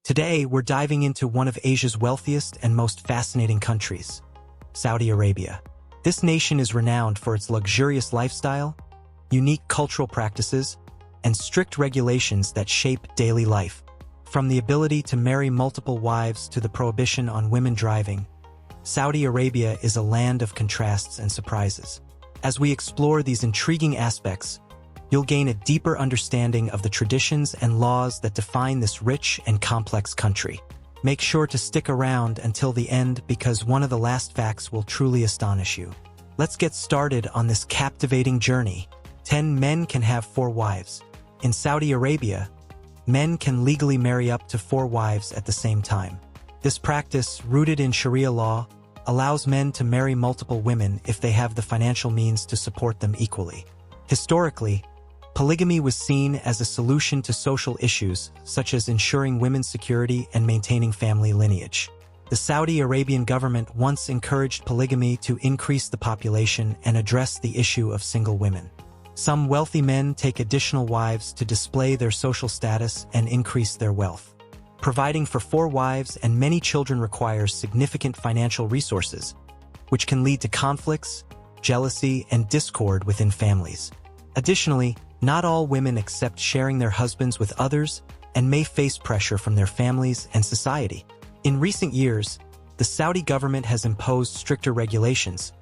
Today, we're diving into one of Asia's wealthiest and most fascinating countries, Saudi Arabia. This nation is renowned for its luxurious lifestyle, unique cultural practices, and strict regulations that shape daily life. From the ability to marry multiple wives to the prohibition on women driving, Saudi Arabia is a land of contrasts and surprises. As we explore these intriguing aspects, you'll gain a deeper understanding of the traditions and laws that define this rich and complex country. Make sure to stick around until the end because one of the last facts will truly astonish you. Let's get started on this captivating journey. 10 men can have 4 wives. In Saudi Arabia, men can legally marry up to 4 wives at the same time. This practice, rooted in Sharia law, allows men to marry multiple women if they have the financial means to support them equally. Historically, polygamy was seen as a solution to social issues such as ensuring women's security and maintaining family lineage. The Saudi Arabian government once encouraged polygamy to increase the population and address the issue of single women. Some wealthy men take additional wives to display their social status and increase their wealth. Providing for 4 wives and many children requires significant financial resources, which can lead to conflicts, jealousy, and discord within families. Additionally, not all women accept sharing their husbands with others and may face pressure from their families and society. In recent years, the Saudi government has imposed stricter regulations,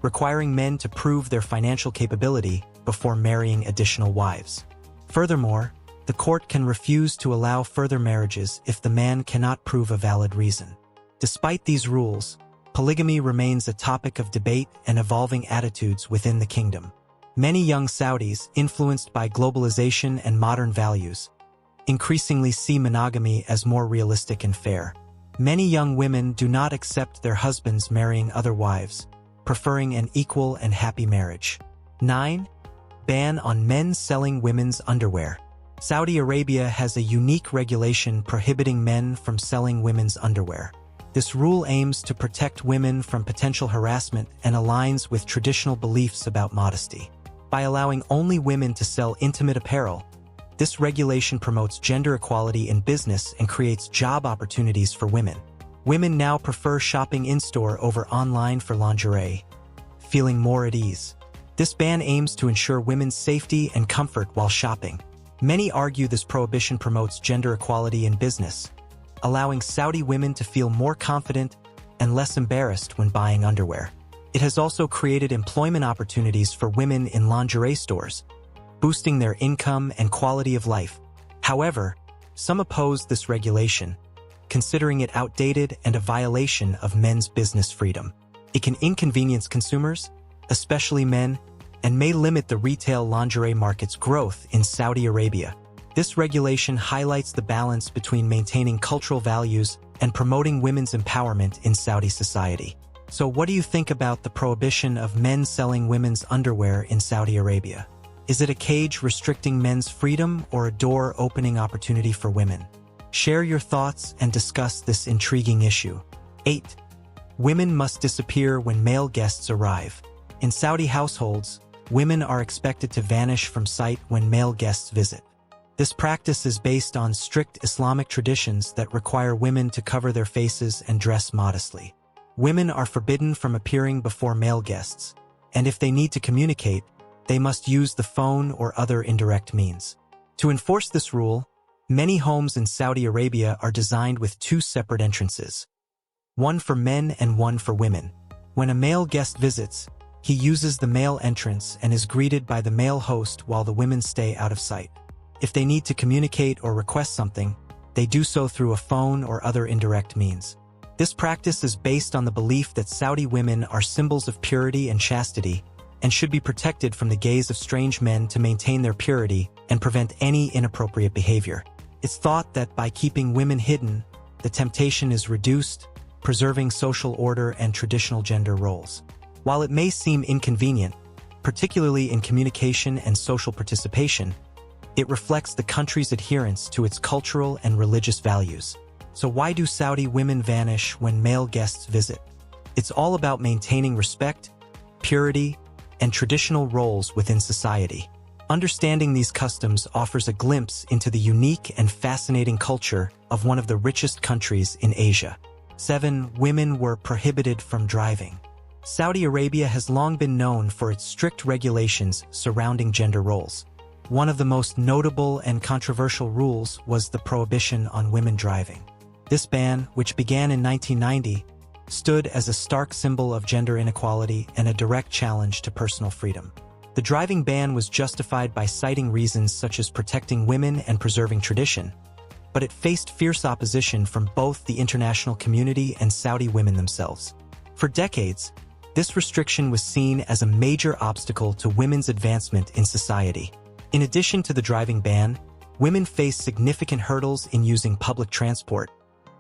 requiring men to prove their financial capability before marrying additional wives. Furthermore, the court can refuse to allow further marriages if the man cannot prove a valid reason. Despite these rules, polygamy remains a topic of debate and evolving attitudes within the kingdom. Many young Saudis, influenced by globalization and modern values, increasingly see monogamy as more realistic and fair. Many young women do not accept their husbands marrying other wives, preferring an equal and happy marriage. 9. Ban on men selling women's underwear. Saudi Arabia has a unique regulation prohibiting men from selling women's underwear. This rule aims to protect women from potential harassment and aligns with traditional beliefs about modesty. By allowing only women to sell intimate apparel, this regulation promotes gender equality in business and creates job opportunities for women. Women now prefer shopping in-store over online for lingerie, feeling more at ease. This ban aims to ensure women's safety and comfort while shopping. Many argue this prohibition promotes gender equality in business, allowing Saudi women to feel more confident and less embarrassed when buying underwear. It has also created employment opportunities for women in lingerie stores, boosting their income and quality of life. However, some oppose this regulation, considering it outdated and a violation of men's business freedom. It can inconvenience consumers, especially men, and may limit the retail lingerie market's growth in Saudi Arabia. This regulation highlights the balance between maintaining cultural values and promoting women's empowerment in Saudi society. So what do you think about the prohibition of men selling women's underwear in Saudi Arabia? Is it a cage restricting men's freedom or a door opening opportunity for women? Share your thoughts and discuss this intriguing issue. 8. Women must disappear when male guests arrive. In Saudi households, women are expected to vanish from sight when male guests visit. This practice is based on strict Islamic traditions that require women to cover their faces and dress modestly. Women are forbidden from appearing before male guests, and if they need to communicate, they must use the phone or other indirect means. To enforce this rule, many homes in Saudi Arabia are designed with 2 separate entrances, one for men and one for women. When a male guest visits, he uses the male entrance and is greeted by the male host while the women stay out of sight. If they need to communicate or request something, they do so through a phone or other indirect means. This practice is based on the belief that Saudi women are symbols of purity and chastity and should be protected from the gaze of strange men to maintain their purity and prevent any inappropriate behavior. It's thought that by keeping women hidden, the temptation is reduced, preserving social order and traditional gender roles. While it may seem inconvenient, particularly in communication and social participation, it reflects the country's adherence to its cultural and religious values. So why do Saudi women vanish when male guests visit? It's all about maintaining respect, purity, and traditional roles within society. Understanding these customs offers a glimpse into the unique and fascinating culture of one of the richest countries in Asia. 7. Women were prohibited from driving. Saudi Arabia has long been known for its strict regulations surrounding gender roles. One of the most notable and controversial rules was the prohibition on women driving. This ban, which began in 1990, stood as a stark symbol of gender inequality and a direct challenge to personal freedom. The driving ban was justified by citing reasons such as protecting women and preserving tradition, but it faced fierce opposition from both the international community and Saudi women themselves. For decades, this restriction was seen as a major obstacle to women's advancement in society. In addition to the driving ban, women faced significant hurdles in using public transport,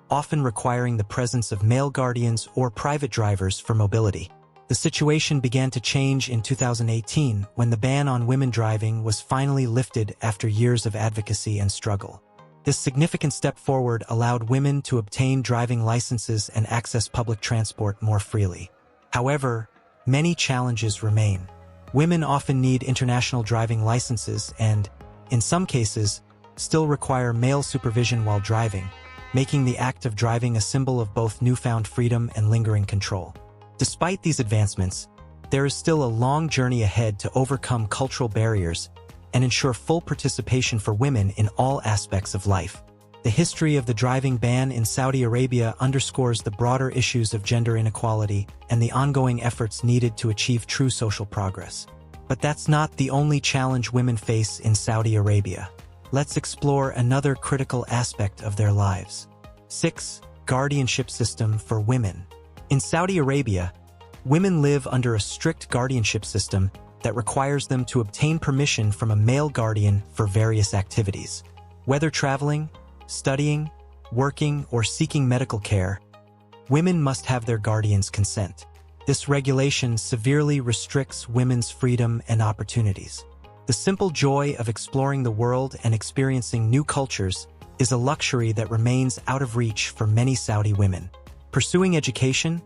often requiring the presence of male guardians or private drivers for mobility. The situation began to change in 2018 when the ban on women driving was finally lifted after years of advocacy and struggle. This significant step forward allowed women to obtain driving licenses and access public transport more freely. However, many challenges remain. Women often need international driving licenses and, in some cases, still require male supervision while driving, making the act of driving a symbol of both newfound freedom and lingering control. Despite these advancements, there is still a long journey ahead to overcome cultural barriers and ensure full participation for women in all aspects of life. The history of the driving ban in Saudi Arabia underscores the broader issues of gender inequality and the ongoing efforts needed to achieve true social progress. But that's not the only challenge women face in Saudi Arabia. Let's explore another critical aspect of their lives. 6. Guardianship system for women. In Saudi Arabia, women live under a strict guardianship system that requires them to obtain permission from a male guardian for various activities. Whether traveling, studying, working, or seeking medical care, women must have their guardian's consent. This regulation severely restricts women's freedom and opportunities. The simple joy of exploring the world and experiencing new cultures is a luxury that remains out of reach for many Saudi women. Pursuing education,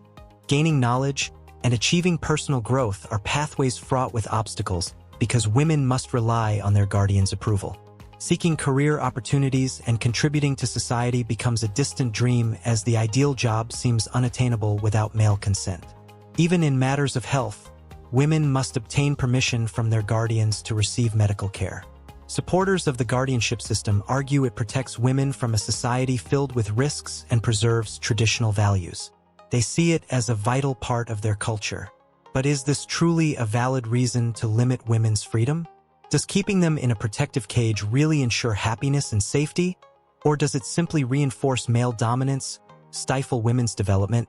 gaining knowledge, and achieving personal growth are pathways fraught with obstacles because women must rely on their guardian's approval. Seeking career opportunities and contributing to society becomes a distant dream as the ideal job seems unattainable without male consent. Even in matters of health, women must obtain permission from their guardians to receive medical care. Supporters of the guardianship system argue it protects women from a society filled with risks and preserves traditional values. They see it as a vital part of their culture. But is this truly a valid reason to limit women's freedom? Does keeping them in a protective cage really ensure happiness and safety? Or does it simply reinforce male dominance, stifle women's development,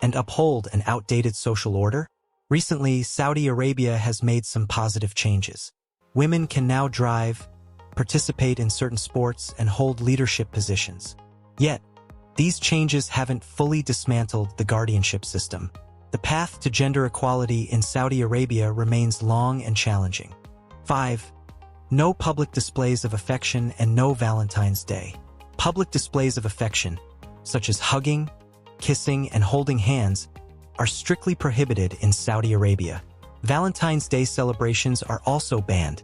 and uphold an outdated social order? Recently, Saudi Arabia has made some positive changes. Women can now drive, participate in certain sports, and hold leadership positions. Yet, these changes haven't fully dismantled the guardianship system. The path to gender equality in Saudi Arabia remains long and challenging. 5. No public displays of affection and no Valentine's Day. Public displays of affection, such as hugging, kissing, and holding hands, are strictly prohibited in Saudi Arabia. Valentine's Day celebrations are also banned,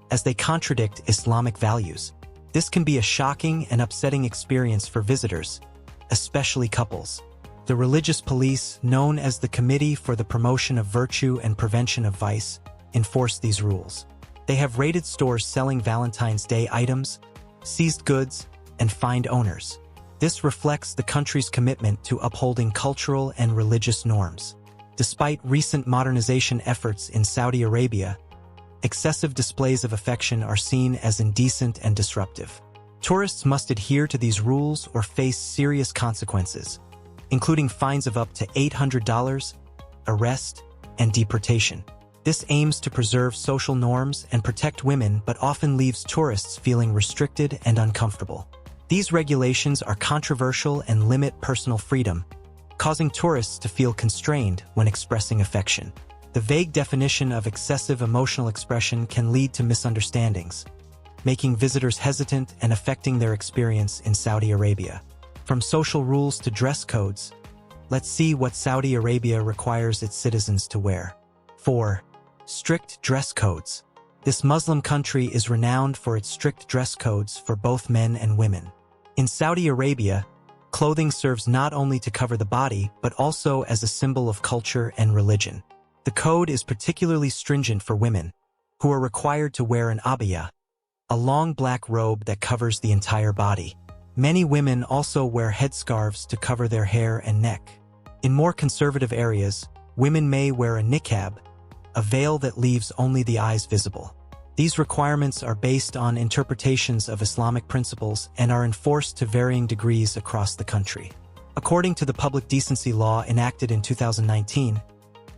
as they contradict Islamic values. This can be a shocking and upsetting experience for visitors, especially couples. The religious police, known as the Committee for the Promotion of Virtue and Prevention of Vice, enforce these rules. They have raided stores selling Valentine's Day items, seized goods, and fined owners. This reflects the country's commitment to upholding cultural and religious norms. Despite recent modernization efforts in Saudi Arabia, excessive displays of affection are seen as indecent and disruptive. Tourists must adhere to these rules or face serious consequences, including fines of up to $800, arrest, and deportation. This aims to preserve social norms and protect women but often leaves tourists feeling restricted and uncomfortable. These regulations are controversial and limit personal freedom, causing tourists to feel constrained when expressing affection. The vague definition of excessive emotional expression can lead to misunderstandings, making visitors hesitant and affecting their experience in Saudi Arabia. From social rules to dress codes, let's see what Saudi Arabia requires its citizens to wear. 4. Strict dress codes. This Muslim country is renowned for its strict dress codes for both men and women. In Saudi Arabia, clothing serves not only to cover the body, but also as a symbol of culture and religion. The code is particularly stringent for women, who are required to wear an abaya, a long black robe that covers the entire body. Many women also wear headscarves to cover their hair and neck. In more conservative areas, women may wear a niqab, a veil that leaves only the eyes visible. These requirements are based on interpretations of Islamic principles and are enforced to varying degrees across the country. According to the public decency law enacted in 2019,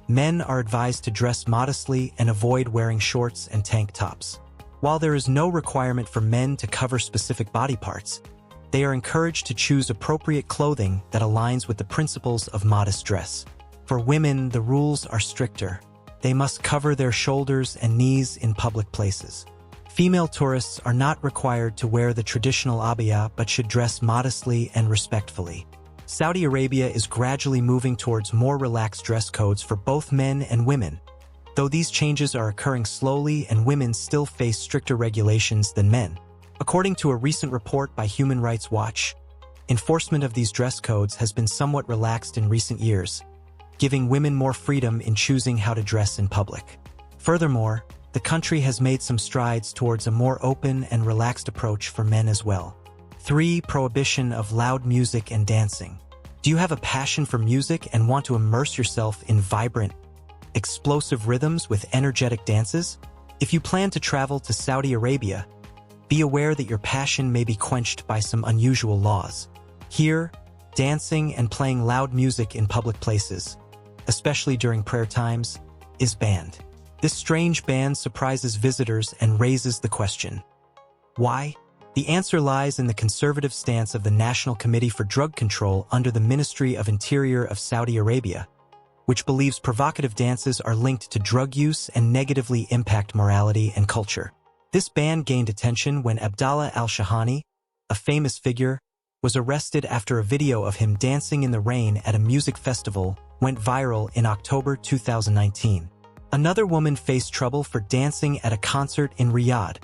men are advised to dress modestly and avoid wearing shorts and tank tops. While there is no requirement for men to cover specific body parts, they are encouraged to choose appropriate clothing that aligns with the principles of modest dress. For women, the rules are stricter. They must cover their shoulders and knees in public places. Female tourists are not required to wear the traditional abaya but should dress modestly and respectfully. Saudi Arabia is gradually moving towards more relaxed dress codes for both men and women, though these changes are occurring slowly and women still face stricter regulations than men. According to a recent report by Human Rights Watch, enforcement of these dress codes has been somewhat relaxed in recent years, giving women more freedom in choosing how to dress in public. Furthermore, the country has made some strides towards a more open and relaxed approach for men as well. 3. Prohibition of loud music and dancing. Do you have a passion for music and want to immerse yourself in vibrant, explosive rhythms with energetic dances? If you plan to travel to Saudi Arabia, be aware that your passion may be quenched by some unusual laws. Here, dancing and playing loud music in public places, especially during prayer times, is banned. This strange ban surprises visitors and raises the question, why? The answer lies in the conservative stance of the National Committee for Drug Control under the Ministry of Interior of Saudi Arabia, which believes provocative dances are linked to drug use and negatively impact morality and culture. This ban gained attention when Abdallah al-Shahani, a famous figure, was arrested after a video of him dancing in the rain at a music festival went viral in October 2019. Another woman faced trouble for dancing at a concert in Riyadh,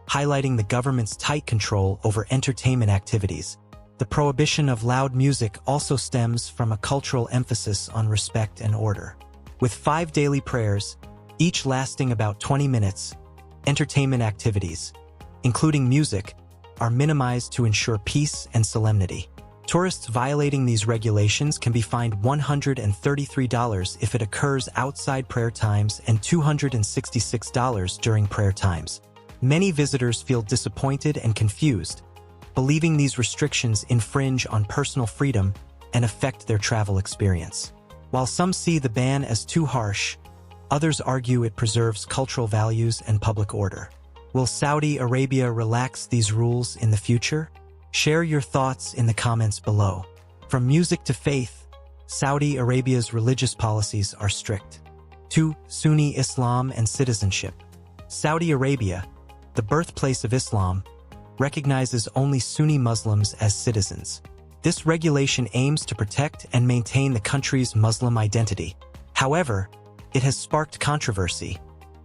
highlighting the government's tight control over entertainment activities. The prohibition of loud music also stems from a cultural emphasis on respect and order. With 5 daily prayers, each lasting about 20 minutes, entertainment activities, including music, are minimized to ensure peace and solemnity. Tourists violating these regulations can be fined $133 if it occurs outside prayer times and $266 during prayer times. Many visitors feel disappointed and confused, believing these restrictions infringe on personal freedom and affect their travel experience. While some see the ban as too harsh, others argue it preserves cultural values and public order. Will Saudi Arabia relax these rules in the future? Share your thoughts in the comments below. From music to faith, Saudi Arabia's religious policies are strict. 2. Sunni Islam and citizenship. Saudi Arabia, the birthplace of Islam, recognizes only Sunni Muslims as citizens. This regulation aims to protect and maintain the country's Muslim identity. However, it has sparked controversy,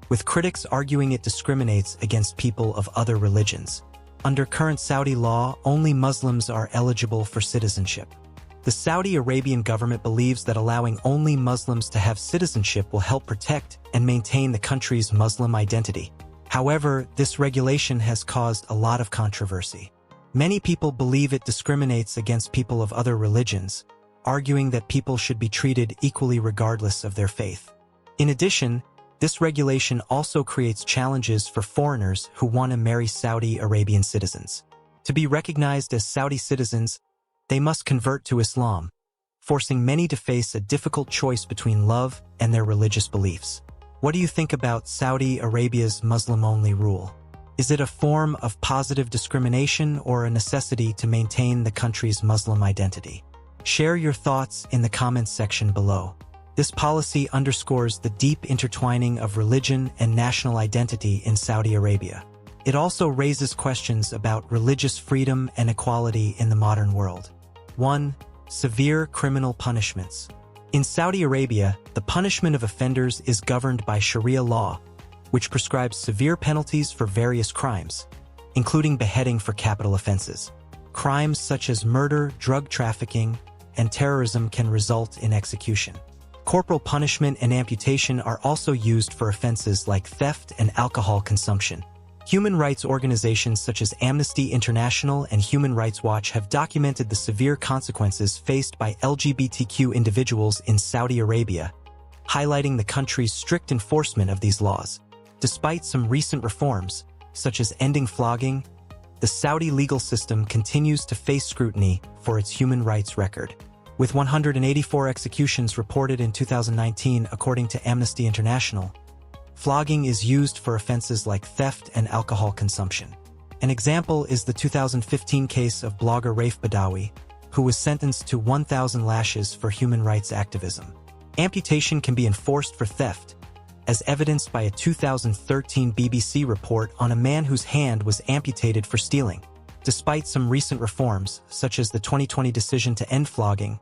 with critics arguing it discriminates against people of other religions. Under current Saudi law, only Muslims are eligible for citizenship. The Saudi Arabian government believes that allowing only Muslims to have citizenship will help protect and maintain the country's Muslim identity. However, this regulation has caused a lot of controversy. Many people believe it discriminates against people of other religions, arguing that people should be treated equally regardless of their faith. In addition, this regulation also creates challenges for foreigners who want to marry Saudi Arabian citizens. To be recognized as Saudi citizens, they must convert to Islam, forcing many to face a difficult choice between love and their religious beliefs. What do you think about Saudi Arabia's Muslim-only rule? Is it a form of positive discrimination or a necessity to maintain the country's Muslim identity? Share your thoughts in the comments section below. This policy underscores the deep intertwining of religion and national identity in Saudi Arabia. It also raises questions about religious freedom and equality in the modern world. 1. Severe criminal punishments. In Saudi Arabia, the punishment of offenders is governed by Sharia law, which prescribes severe penalties for various crimes, including beheading for capital offenses. Crimes such as murder, drug trafficking, and terrorism can result in execution. Corporal punishment and amputation are also used for offenses like theft and alcohol consumption. Human rights organizations such as Amnesty International and Human Rights Watch have documented the severe consequences faced by LGBTQ individuals in Saudi Arabia, highlighting the country's strict enforcement of these laws. Despite some recent reforms, such as ending flogging, the Saudi legal system continues to face scrutiny for its human rights record. With 184 executions reported in 2019 according to Amnesty International, flogging is used for offenses like theft and alcohol consumption. An example is the 2015 case of blogger Raif Badawi, who was sentenced to 1,000 lashes for human rights activism. Amputation can be enforced for theft, as evidenced by a 2013 BBC report on a man whose hand was amputated for stealing. Despite some recent reforms, such as the 2020 decision to end flogging,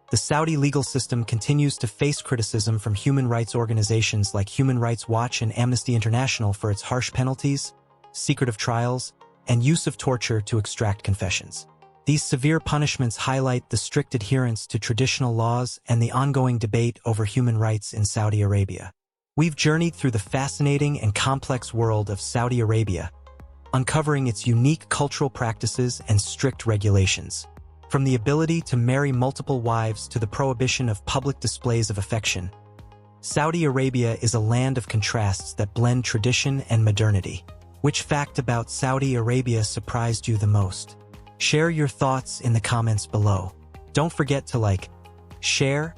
the Saudi legal system continues to face criticism from human rights organizations like Human Rights Watch and Amnesty International for its harsh penalties, secretive trials, and use of torture to extract confessions. These severe punishments highlight the strict adherence to traditional laws and the ongoing debate over human rights in Saudi Arabia. We've journeyed through the fascinating and complex world of Saudi Arabia, uncovering its unique cultural practices and strict regulations. From the ability to marry multiple wives to the prohibition of public displays of affection, Saudi Arabia is a land of contrasts that blend tradition and modernity. Which fact about Saudi Arabia surprised you the most? Share your thoughts in the comments below. Don't forget to like, share,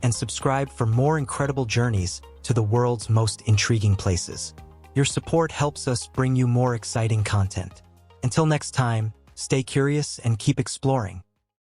and subscribe for more incredible journeys to the world's most intriguing places. Your support helps us bring you more exciting content. Until next time, stay curious and keep exploring.